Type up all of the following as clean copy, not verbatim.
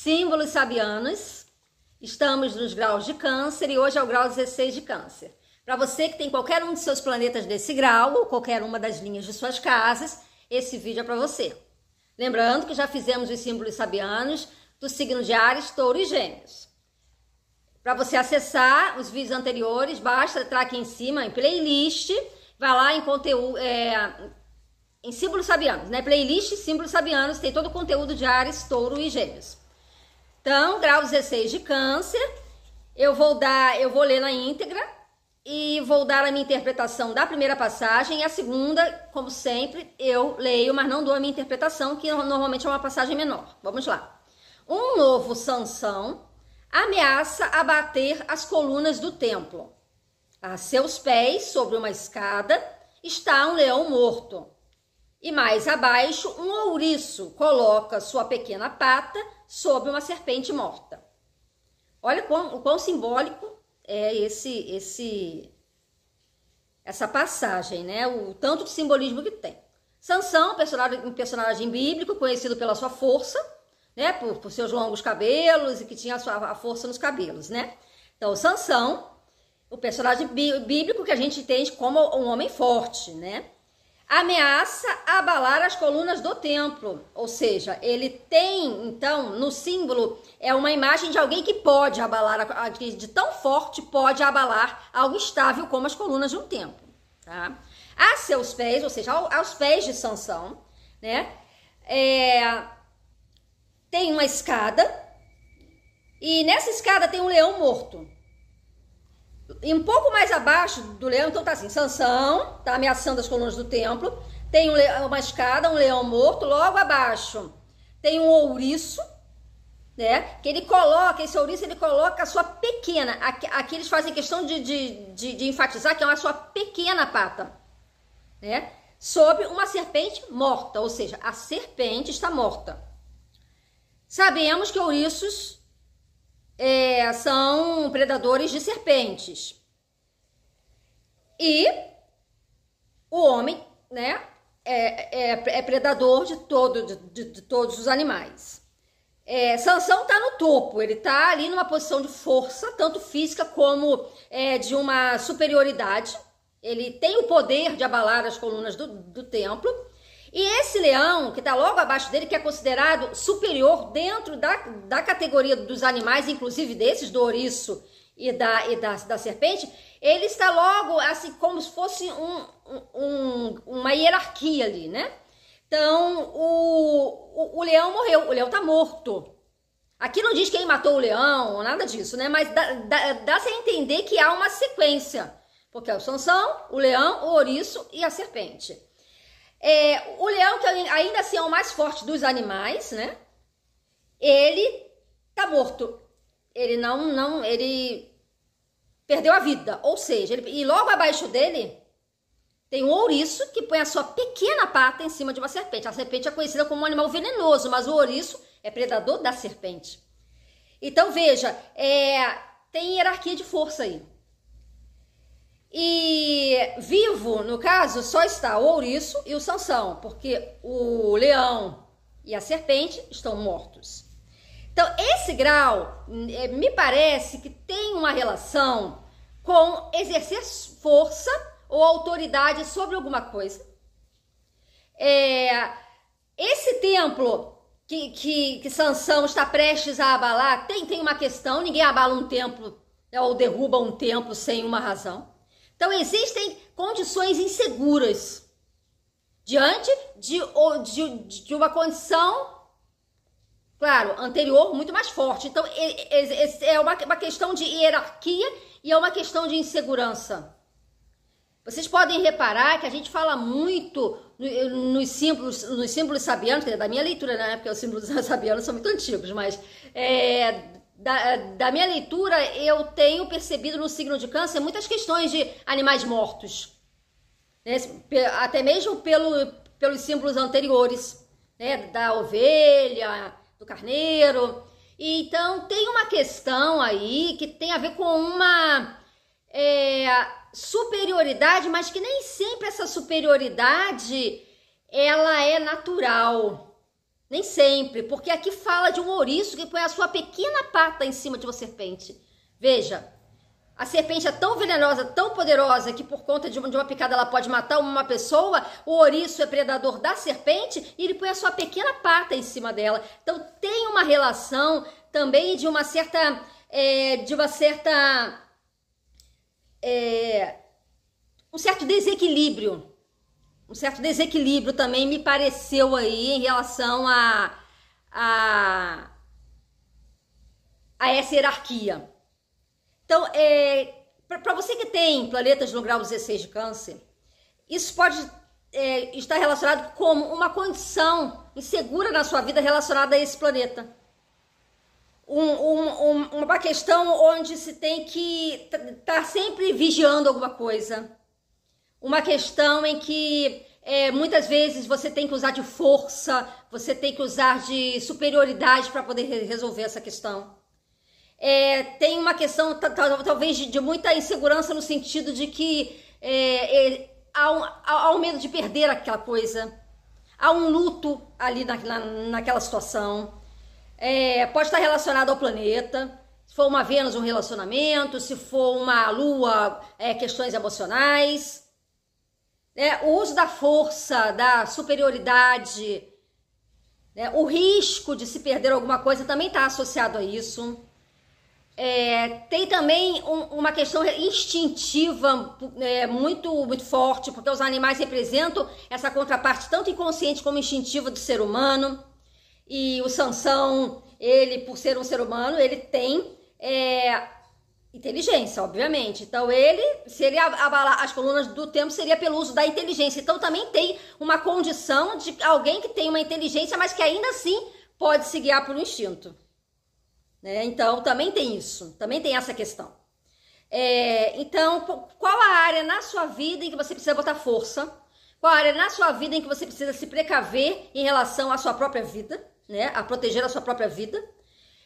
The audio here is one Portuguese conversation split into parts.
Símbolos sabianos. Estamos nos graus de Câncer e hoje é o grau 16 de Câncer. Para você que tem qualquer um de seus planetas desse grau ou qualquer uma das linhas de suas casas, esse vídeo é para você. Lembrando que já fizemos os símbolos sabianos do signo de Áries, Touro e Gêmeos. Para você acessar os vídeos anteriores, basta entrar aqui em cima em playlist, vai lá em conteúdo, em símbolos sabianos, né? Playlist símbolos sabianos, tem todo o conteúdo de Áries, Touro e Gêmeos. Então, grau 16 de Câncer, eu vou ler na íntegra e vou dar a minha interpretação da primeira passagem e a segunda, como sempre, eu leio, mas não dou a minha interpretação, que normalmente é uma passagem menor. Vamos lá. Um novo Sansão ameaça abater as colunas do templo. A seus pés, sobre uma escada, está um leão morto. E mais abaixo, um ouriço coloca sua pequena pata sobre uma serpente morta. Olha o quão simbólico é essa passagem, né? O tanto de simbolismo que tem. Sansão, um personagem bíblico conhecido pela sua força, né? Por seus longos cabelos e que tinha a força nos cabelos, né? Então, Sansão, o personagem bíblico que a gente entende como um homem forte, né? Ameaça abalar as colunas do templo, ou seja, ele tem, então, no símbolo, é uma imagem de alguém que pode abalar, de tão forte pode abalar algo estável como as colunas de um templo, tá? A seus pés, ou seja, aos pés de Sansão, né, tem uma escada, e nessa escada tem um leão morto. E um pouco mais abaixo do leão, então tá assim, Sansão tá ameaçando as colunas do templo, tem uma escada, um leão morto, logo abaixo tem um ouriço, né, que esse ouriço ele coloca a sua pequena, aqui eles fazem questão de enfatizar que é a sua pequena pata, né, sobre uma serpente morta, ou seja, a serpente está morta. Sabemos que ouriços são predadores de serpentes. E o homem, né, é predador de todos os animais. Sansão está no topo, ele está ali numa posição de força, tanto física como de uma superioridade. Ele tem o poder de abalar as colunas do templo. E esse leão, que está logo abaixo dele, que é considerado superior dentro da categoria dos animais, inclusive desses, do ouriço e da serpente, ele está logo, assim, como se fosse uma hierarquia ali, né? Então, o leão morreu, o leão está morto. Aqui não diz quem matou o leão, nada disso, né? Mas dá-se a entender que há uma sequência, porque é o Sansão, o leão, o ouriço e a serpente. O leão, que ainda assim é o mais forte dos animais, né? Ele tá morto. Ele perdeu a vida. Ou seja, e logo abaixo dele tem um ouriço que põe a sua pequena pata em cima de uma serpente. A serpente é conhecida como um animal venenoso, mas o ouriço é predador da serpente. Então veja, tem hierarquia de força aí. E vivo, no caso, só está o ouriço e o Sansão, porque o leão e a serpente estão mortos. Então, esse grau me parece que tem uma relação com exercer força ou autoridade sobre alguma coisa. Esse templo que Sansão está prestes a abalar, tem uma questão, ninguém abala um templo, né, ou derruba um templo sem uma razão. Então, existem condições inseguras diante de uma condição, claro, anterior, muito mais forte. Então, é uma questão de hierarquia e é uma questão de insegurança. Vocês podem reparar que a gente fala muito nos símbolos sabianos, da minha leitura, né? Porque os símbolos sabianos são muito antigos, mas da minha leitura, eu tenho percebido no signo de Câncer muitas questões de animais mortos, né? Até mesmo pelos símbolos anteriores, né? Da ovelha, do carneiro. E, então, tem uma questão aí que tem a ver com uma superioridade, mas que nem sempre essa superioridade ela é natural. Nem sempre, porque aqui fala de um ouriço que põe a sua pequena pata em cima de uma serpente. Veja, a serpente é tão venenosa, tão poderosa, que por conta de uma picada ela pode matar uma pessoa. O ouriço é predador da serpente e ele põe a sua pequena pata em cima dela. Então tem uma relação também de uma certa... um certo desequilíbrio. Um certo desequilíbrio também me pareceu aí em relação a essa hierarquia. Então, para você que tem planetas no grau 16 de Câncer, isso pode estar relacionado como uma condição insegura na sua vida relacionada a esse planeta. Uma questão onde se tem que estar sempre vigiando alguma coisa. Uma questão em que muitas vezes você tem que usar de força, você tem que usar de superioridade para poder resolver essa questão. Tem uma questão talvez de muita insegurança no sentido de que há um medo de perder aquela coisa. Há um luto ali naquela situação. Pode estar relacionado ao planeta. Se for uma Vênus, um relacionamento. Se for uma Lua, questões emocionais. O uso da força, da superioridade, o risco de se perder alguma coisa também está associado a isso. Tem também uma questão instintiva muito, muito forte, porque os animais representam essa contraparte tanto inconsciente como instintiva do ser humano. E o Sansão, ele, por ser um ser humano, ele tem inteligência, obviamente. Então, se ele abalar as colunas do tempo, seria pelo uso da inteligência. Então, também tem uma condição de alguém que tem uma inteligência, mas que ainda assim pode se guiar por um instinto. Então, também tem isso, também tem essa questão. Então, qual a área na sua vida em que você precisa botar força? Qual a área na sua vida em que você precisa se precaver em relação à sua própria vida, a proteger a sua própria vida?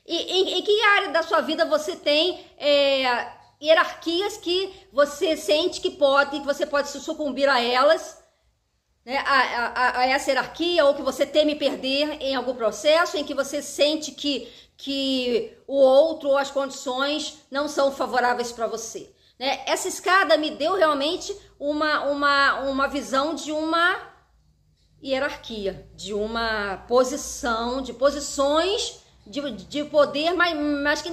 E em que área da sua vida você tem hierarquias que você sente que você pode se sucumbir a elas, a essa hierarquia, ou que você teme perder em algum processo, em que você sente que o outro ou as condições não são favoráveis para você. Essa escada me deu realmente uma visão de uma hierarquia, de uma posição, de posições de poder, mas que em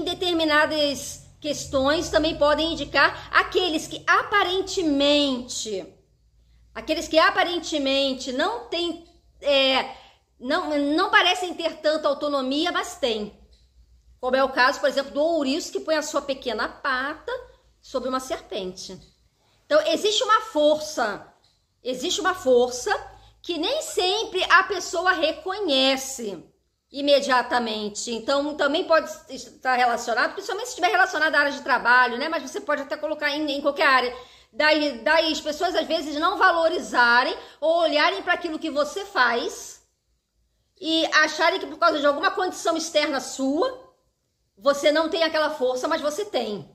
determinadas questões também podem indicar aqueles que aparentemente não têm, não parecem ter tanta autonomia, mas têm. Como é o caso, por exemplo, do ouriço que põe a sua pequena pata sobre uma serpente. Então, existe uma força que nem sempre a pessoa reconhece imediatamente. Então, também pode estar relacionado, principalmente se estiver relacionado à área de trabalho, mas você pode até colocar em qualquer área. Daí as pessoas, às vezes, não valorizarem ou olharem para aquilo que você faz e acharem que por causa de alguma condição externa sua, você não tem aquela força, mas você tem.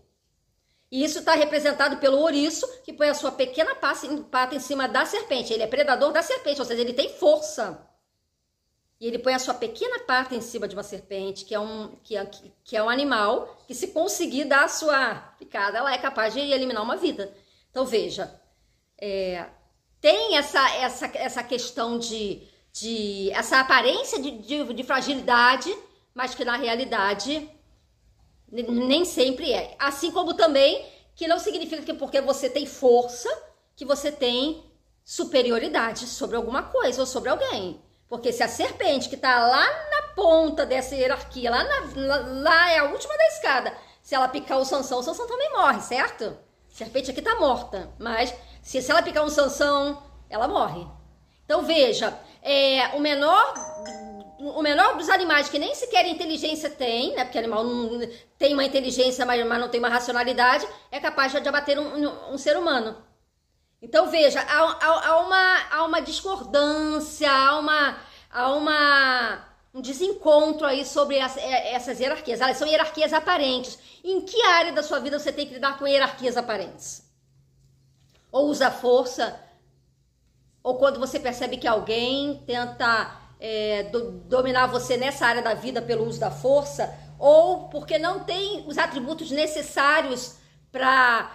E isso está representado pelo ouriço, que põe a sua pequena pata em cima da serpente. Ele é predador da serpente, ou seja, ele tem força. E ele põe a sua pequena pata em cima de uma serpente, que é um animal que, se conseguir dar a sua picada, ela é capaz de eliminar uma vida. Então, veja, tem essa questão essa aparência de fragilidade, mas que na realidade nem sempre é. Assim como também que não significa que porque você tem força, que você tem superioridade sobre alguma coisa ou sobre alguém. Porque se a serpente que está lá na ponta dessa hierarquia, lá é a última da escada, se ela picar o Sansão também morre, certo? A serpente aqui está morta, mas se ela picar um Sansão, ela morre. Então veja, o menor dos animais que nem sequer inteligência tem, porque o animal não tem uma inteligência, mas não tem uma racionalidade, é capaz de abater um ser humano. Então veja, há uma discordância, há um desencontro aí sobre essas hierarquias. Elas são hierarquias aparentes. Em que área da sua vida você tem que lidar com hierarquias aparentes? Ou usa força, ou quando você percebe que alguém tenta dominar você nessa área da vida pelo uso da força, ou porque não tem os atributos necessários para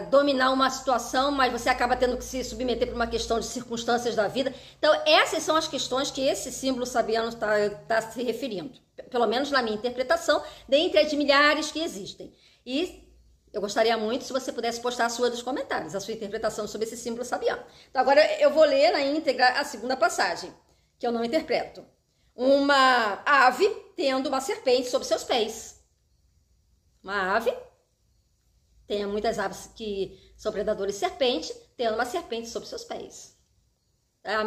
dominar uma situação, mas você acaba tendo que se submeter por uma questão de circunstâncias da vida. Então, essas são as questões que esse símbolo sabiano está se referindo, pelo menos na minha interpretação, dentre as milhares que existem. E eu gostaria muito se você pudesse postar a sua nos comentários, a sua interpretação sobre esse símbolo sabiano. Então, agora eu vou ler na íntegra a segunda passagem, que eu não interpreto. Uma ave tendo uma serpente sob seus pés. Uma ave, tem muitas aves que são predadores de serpente, tendo uma serpente sob seus pés. A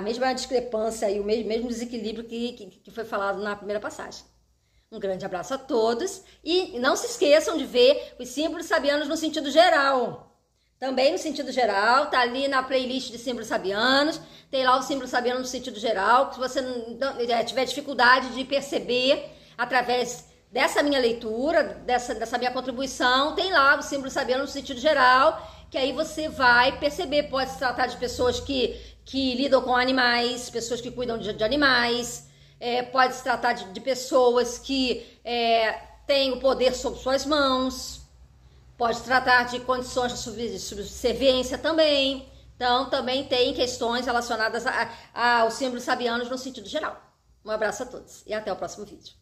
mesma discrepância e o mesmo desequilíbrio que foi falado na primeira passagem. Um grande abraço a todos e não se esqueçam de ver os símbolos sabianos no sentido geral. Também no sentido geral, tá ali na playlist de símbolos sabianos, tem lá o símbolo sabiano no sentido geral, que se você tiver dificuldade de perceber através dessa minha leitura, dessa minha contribuição, tem lá o símbolo sabiano no sentido geral, que aí você vai perceber. Pode se tratar de pessoas que lidam com animais, pessoas que cuidam de animais, pode se tratar de pessoas que têm o poder sob suas mãos, pode se tratar de condições de subserviência também. Então, também tem questões relacionadas aos símbolos sabianos no sentido geral. Um abraço a todos e até o próximo vídeo.